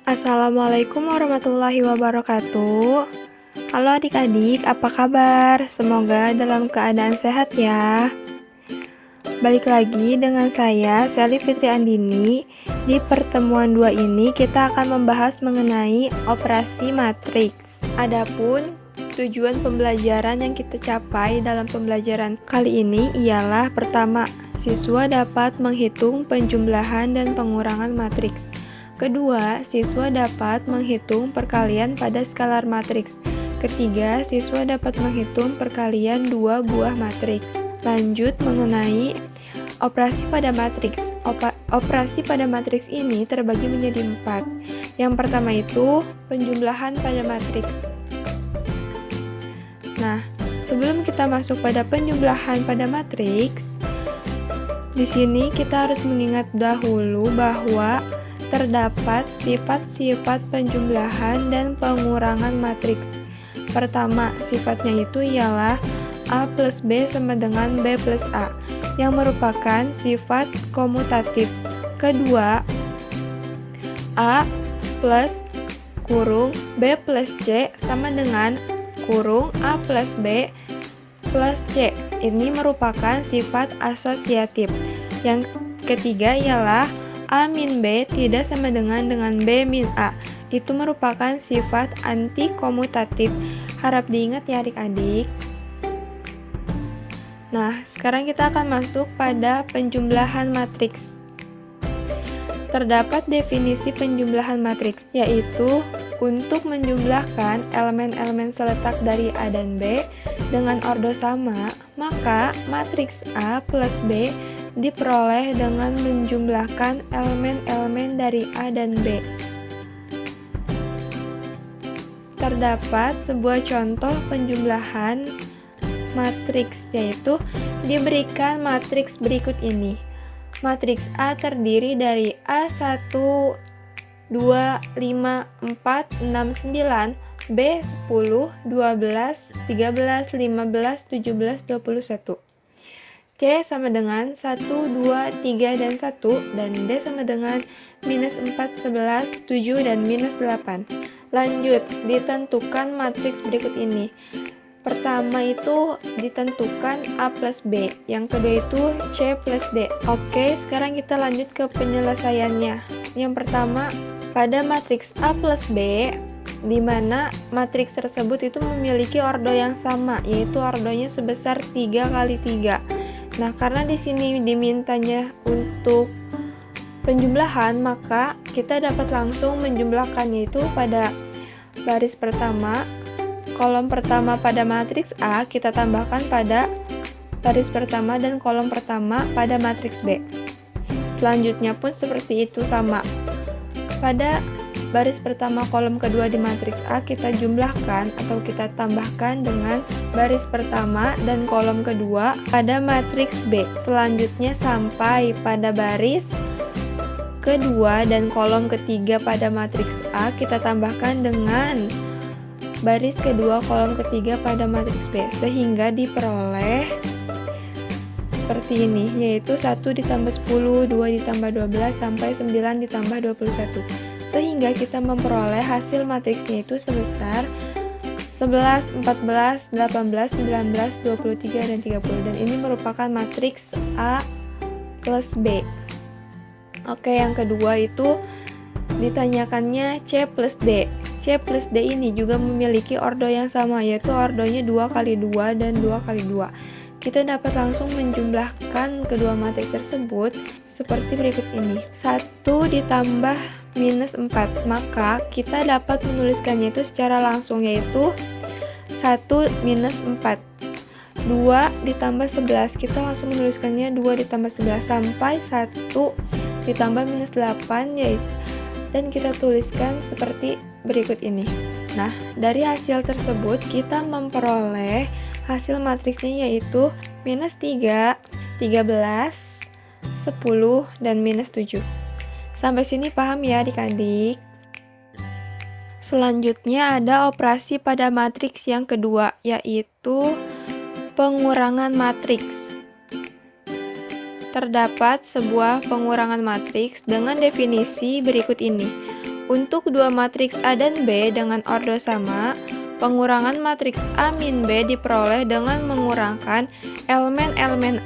Assalamualaikum warahmatullahi wabarakatuh. Halo adik-adik, apa kabar? Semoga dalam keadaan sehat ya. Balik lagi dengan saya, Sally Fitri Andini. Di pertemuan 2 ini kita akan membahas mengenai operasi matriks. Adapun tujuan pembelajaran yang kita capai dalam pembelajaran kali ini ialah pertama, siswa dapat menghitung penjumlahan dan pengurangan matriks. Kedua, siswa dapat menghitung perkalian pada skalar matriks. Ketiga, siswa dapat menghitung perkalian dua buah matriks. Lanjut mengenai operasi pada matriks. Operasi pada matriks ini terbagi menjadi 4. Yang pertama itu penjumlahan pada matriks. Nah, sebelum kita masuk pada penjumlahan pada matriks, di sini kita harus mengingat dahulu bahwa terdapat sifat-sifat penjumlahan dan pengurangan matriks. Pertama, sifatnya itu ialah A plus B sama dengan B plus A, yang merupakan sifat komutatif. Kedua, A plus kurung B plus C sama dengan kurung A plus B plus C. Ini merupakan sifat asosiatif. Yang ketiga ialah A min B tidak sama dengan B min A. Itu merupakan sifat anti-komutatif. Harap diingat ya adik-adik. Nah, sekarang kita akan masuk pada penjumlahan matriks. Terdapat definisi penjumlahan matriks, yaitu untuk menjumlahkan elemen-elemen seletak dari A dan B dengan ordo sama, maka matriks A plus B diperoleh dengan menjumlahkan elemen-elemen dari A dan B. Terdapat sebuah contoh penjumlahan matriks, yaitu diberikan matriks berikut ini. Matriks A terdiri dari A1, 2, 5, 4, 6, 9, B 10, 12, 13, 15, 17, 21. C sama dengan 1, 2, 3, dan 1, dan D sama dengan minus 4, 11, 7, dan minus 8. Lanjut, ditentukan matriks berikut ini. Pertama itu ditentukan A plus B, yang kedua itu C plus D. Oke, sekarang kita lanjut ke penyelesaiannya. Yang pertama, pada matriks A plus B, di mana matriks tersebut itu memiliki ordo yang sama, yaitu ordonya sebesar 3 kali 3. Nah, karena di sini dimintanya untuk penjumlahan, maka kita dapat langsung menjumlahkannya itu pada baris pertama, kolom pertama pada matriks A kita tambahkan pada baris pertama dan kolom pertama pada matriks B. Selanjutnya pun seperti itu sama. Pada baris pertama kolom kedua di matriks A kita jumlahkan atau kita tambahkan dengan baris pertama dan kolom kedua pada matriks B. Selanjutnya sampai pada baris kedua dan kolom ketiga pada matriks A kita tambahkan dengan baris kedua kolom ketiga pada matriks B, sehingga diperoleh seperti ini, yaitu 1 ditambah 10, 2 ditambah 12, sampai 9 ditambah 21. Sehingga kita memperoleh hasil matriksnya itu sebesar 11, 14, 18, 19, 23, dan 30. Dan ini merupakan matriks A plus B. Oke, yang kedua itu ditanyakannya C plus D. C plus D ini juga memiliki ordo yang sama, yaitu ordonya 2 kali 2 dan 2 kali 2. Kita dapat langsung menjumlahkan kedua matriks tersebut seperti berikut ini. 1 ditambah minus 4, maka kita dapat menuliskannya itu secara langsung, yaitu 1 minus 4. 2 ditambah 11, kita langsung menuliskannya 2 ditambah 11 sampai 1 ditambah minus 8, yaitu, dan kita tuliskan seperti berikut ini. Nah, dari hasil tersebut kita memperoleh hasil matriksnya yaitu minus 3, 13, 10, dan minus 7. Sampai sini paham ya adik-adik? Selanjutnya ada operasi pada matriks yang kedua, yaitu pengurangan matriks. Terdapat sebuah pengurangan matriks dengan definisi berikut ini. Untuk dua matriks A dan B dengan ordo sama, pengurangan matriks A min B diperoleh dengan mengurangkan elemen-elemen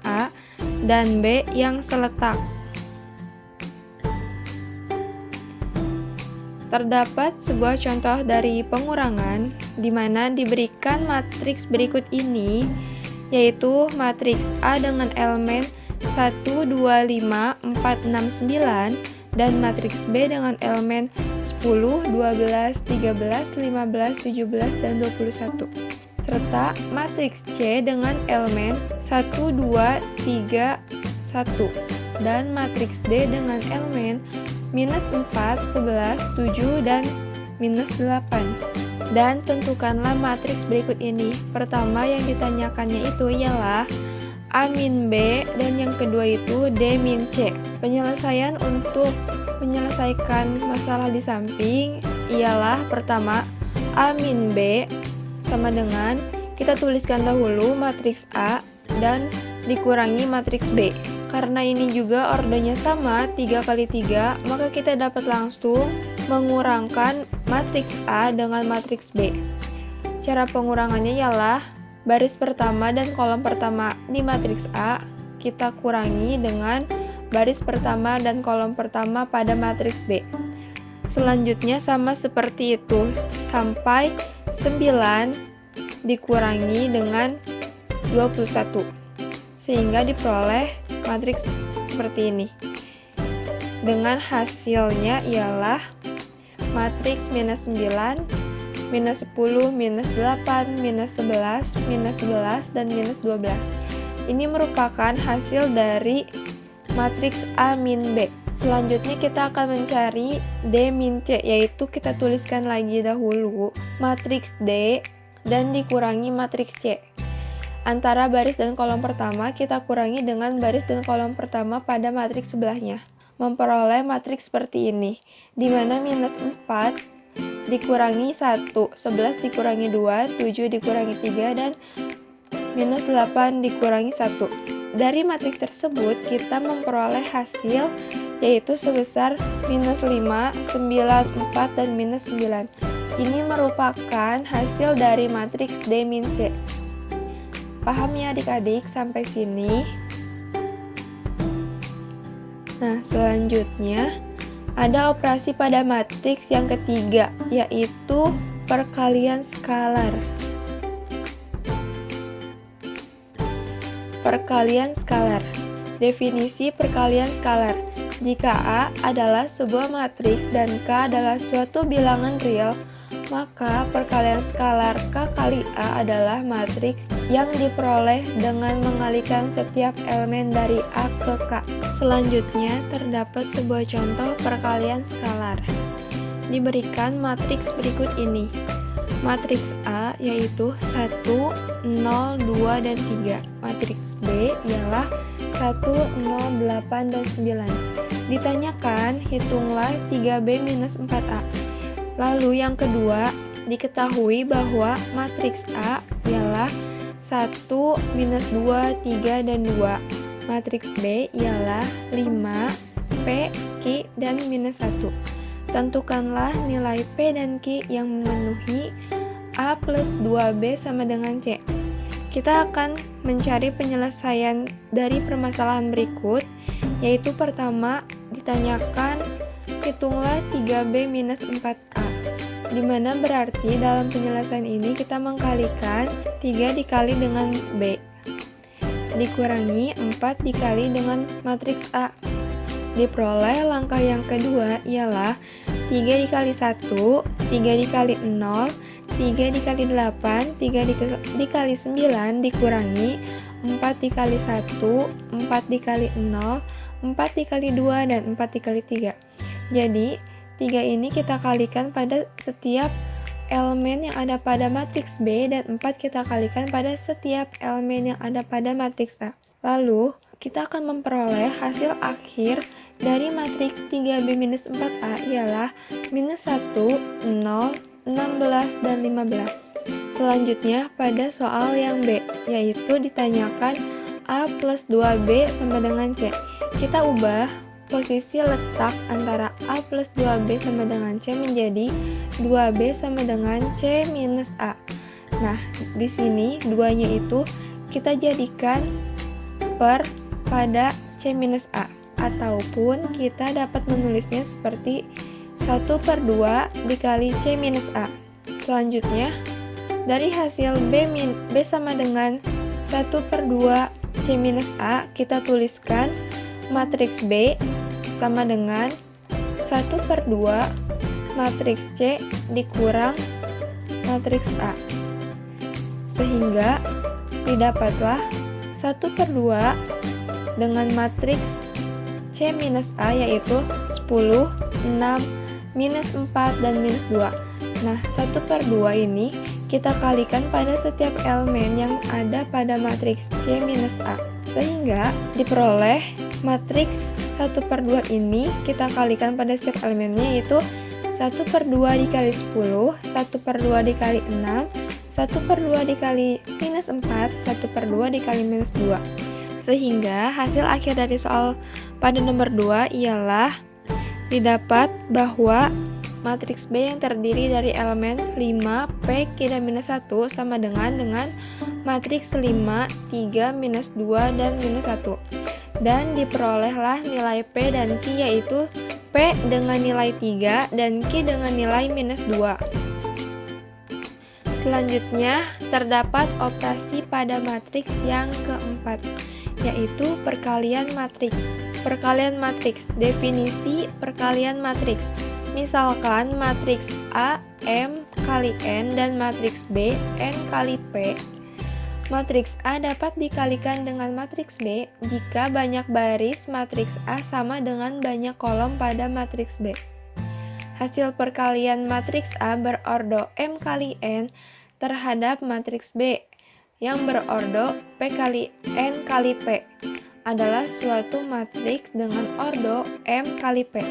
A dan B yang seletak. Terdapat sebuah contoh dari pengurangan di mana diberikan matriks berikut ini, yaitu matriks A dengan elemen 1, 2, 5, 4, 6, 9 dan matriks B dengan elemen 10, 12, 13, 15, 17, dan 21 serta matriks C dengan elemen 1, 2, 3, 1 dan matriks D dengan elemen minus 4, 11, 7, dan minus 8. Dan tentukanlah matriks berikut ini. Pertama yang ditanyakannya itu ialah A min B dan yang kedua itu D min C. Penyelesaian untuk menyelesaikan masalah di samping ialah pertama A min B sama dengan kita tuliskan dahulu matriks A dan dikurangi matriks B. Karena ini juga ordonya sama 3 kali 3, maka kita dapat langsung mengurangkan matriks A dengan matriks B. Cara pengurangannya ialah baris pertama dan kolom pertama di matriks A kita kurangi dengan baris pertama dan kolom pertama pada matriks B. Selanjutnya sama seperti itu sampai 9 dikurangi dengan 21 sehingga diperoleh matriks seperti ini. Dengan hasilnya ialah matriks minus 9, minus 10, minus 8, minus 11, minus 11, dan minus 12. Ini merupakan hasil dari matriks A min B. Selanjutnya kita akan mencari D min C, yaitu kita tuliskan lagi dahulu matriks D dan dikurangi matriks C. Antara baris dan kolom pertama kita kurangi dengan baris dan kolom pertama pada matriks sebelahnya. Memperoleh matriks seperti ini, di mana minus 4 dikurangi 1, 11 dikurangi 2, 7 dikurangi 3, dan minus 8 dikurangi 1. Dari matriks tersebut kita memperoleh hasil yaitu sebesar minus 5, 9, 4, dan minus 9. Ini merupakan hasil dari matriks D min C. Paham ya adik-adik sampai sini? Nah, selanjutnya ada operasi pada matriks yang ketiga, yaitu perkalian skalar. Perkalian skalar. Definisi perkalian skalar. Jika A adalah sebuah matriks dan K adalah suatu bilangan real, maka perkalian skalar K kali A adalah matriks yang diperoleh dengan mengalikan setiap elemen dari A ke K. Selanjutnya, terdapat sebuah contoh perkalian skalar. Diberikan matriks berikut ini. Matriks A yaitu 1, 0, 2, dan 3. Matriks B ialah 1, 0, 8, dan 9. Ditanyakan, hitunglah 3B minus 4A. Lalu yang kedua, diketahui bahwa matriks A ialah 1, minus 2, 3, dan 2. Matriks B ialah 5, P, Q, dan minus 1. Tentukanlah nilai P dan Q yang memenuhi A plus 2B sama dengan C. Kita akan mencari penyelesaian dari permasalahan berikut, yaitu pertama, ditanyakan hitunglah 3B minus 4A. Dimana berarti dalam penyelesaian ini kita mengkalikan 3 dikali dengan B dikurangi 4 dikali dengan matriks A. Diperoleh langkah yang kedua ialah 3 dikali 1, 3 dikali 0, 3 dikali 8, 3 dikali 9 dikurangi 4 dikali 1, 4 dikali 0, 4 dikali 2, dan 4 dikali 3. Jadi 3 ini kita kalikan pada setiap elemen yang ada pada matriks B dan 4 kita kalikan pada setiap elemen yang ada pada matriks A. Lalu, kita akan memperoleh hasil akhir dari matriks 3B-4A ialah minus 1, 0, 16, dan 15. Selanjutnya, pada soal yang B, yaitu ditanyakan A plus 2B sama dengan C. Kita ubah posisi letak antara A plus 2B sama dengan C menjadi 2B sama dengan C minus A. Nah, di sini duanya itu kita jadikan per pada C minus A, ataupun kita dapat menulisnya seperti 1/2 dikali C minus A. Selanjutnya, dari hasil B sama dengan 1/2 C minus A, kita tuliskan matriks B sama dengan 1/2 matriks C dikurang matriks A. Sehingga didapatlah 1/2 dengan matriks C minus A, yaitu 10, 6, minus 4, dan minus 2. Nah, 1/2 ini kita kalikan pada setiap elemen yang ada pada matriks C minus A. Sehingga diperoleh matriks 1/2 ini kita kalikan pada setiap elemennya, yaitu 1/2 dikali 10, 1/2 dikali 6, 1/2 dikali minus 4, 1/2 dikali minus 2. Sehingga hasil akhir dari soal pada nomor 2 ialah didapat bahwa matriks B yang terdiri dari elemen 5, P, Q, dan minus 1 sama dengan matriks 5, 3, minus 2, dan minus 1. Dan diperolehlah nilai P dan Q, yaitu P dengan nilai 3 dan Q dengan nilai minus 2. Selanjutnya, terdapat operasi pada matriks yang keempat, yaitu perkalian matriks. Perkalian matriks, definisi perkalian matriks. Misalkan matriks A, M kali N, dan matriks B, N kali P. Matriks A dapat dikalikan dengan matriks B jika banyak baris matriks A sama dengan banyak kolom pada matriks B. Hasil perkalian matriks A berordo M kali N terhadap matriks B yang berordo P kali N kali P adalah suatu matriks dengan ordo M kali P.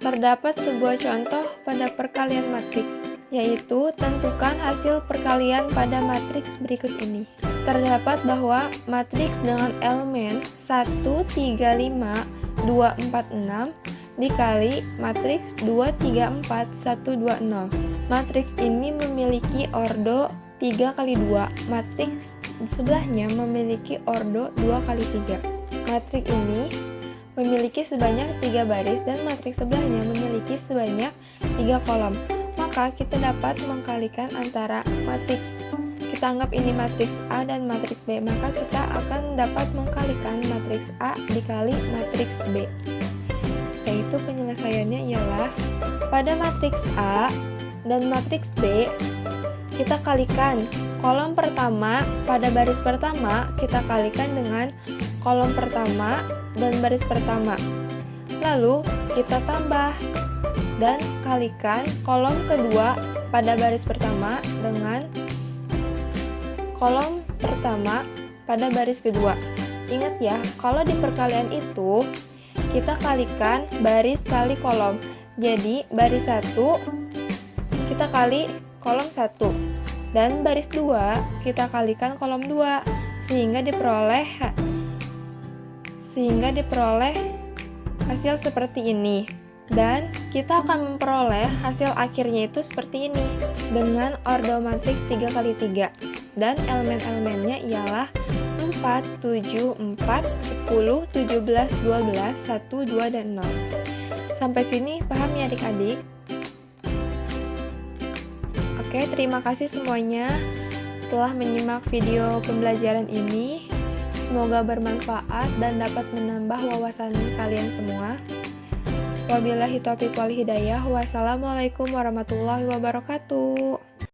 Terdapat sebuah contoh pada perkalian matriks, yaitu tentukan hasil perkalian pada matriks berikut ini. Terdapat bahwa matriks dengan elemen 1, 3, 5, 2, 4, 6 dikali matriks 2, 3, 4, 1, 2, 0. Matriks ini memiliki ordo 3 kali 2. Matriks di sebelahnya memiliki ordo 2 kali 3. Matriks ini memiliki sebanyak 3 baris dan matriks sebelahnya memiliki sebanyak 3 kolom. Maka kita dapat mengkalikan antara matriks, kita anggap ini matriks A dan matriks B, maka kita akan dapat mengkalikan matriks A dikali matriks B. Yaitu penyelesaiannya ialah pada matriks A dan matriks B kita kalikan kolom pertama pada baris pertama kita kalikan dengan kolom pertama dan baris pertama. Lalu kita tambah dan kalikan kolom kedua pada baris pertama dengan kolom pertama pada baris kedua. Ingat ya, kalau di perkalian itu kita kalikan baris kali kolom. Jadi baris 1 kita kali kolom 1 dan baris 2 kita kalikan kolom 2 sehingga diperoleh hasil seperti ini. Dan kita akan memperoleh hasil akhirnya itu seperti ini dengan ordo matriks 3 kali 3 dan elemen-elemennya ialah 4, 7, 4, 10, 17, 12, 1, 2, dan 0. Sampai sini paham ya adik-adik? Oke, terima kasih semuanya telah menyimak video pembelajaran ini. Semoga bermanfaat dan dapat menambah wawasan kalian semua. Wabillahi taufiq wal hidayah. Wassalamualaikum warahmatullahi wabarakatuh.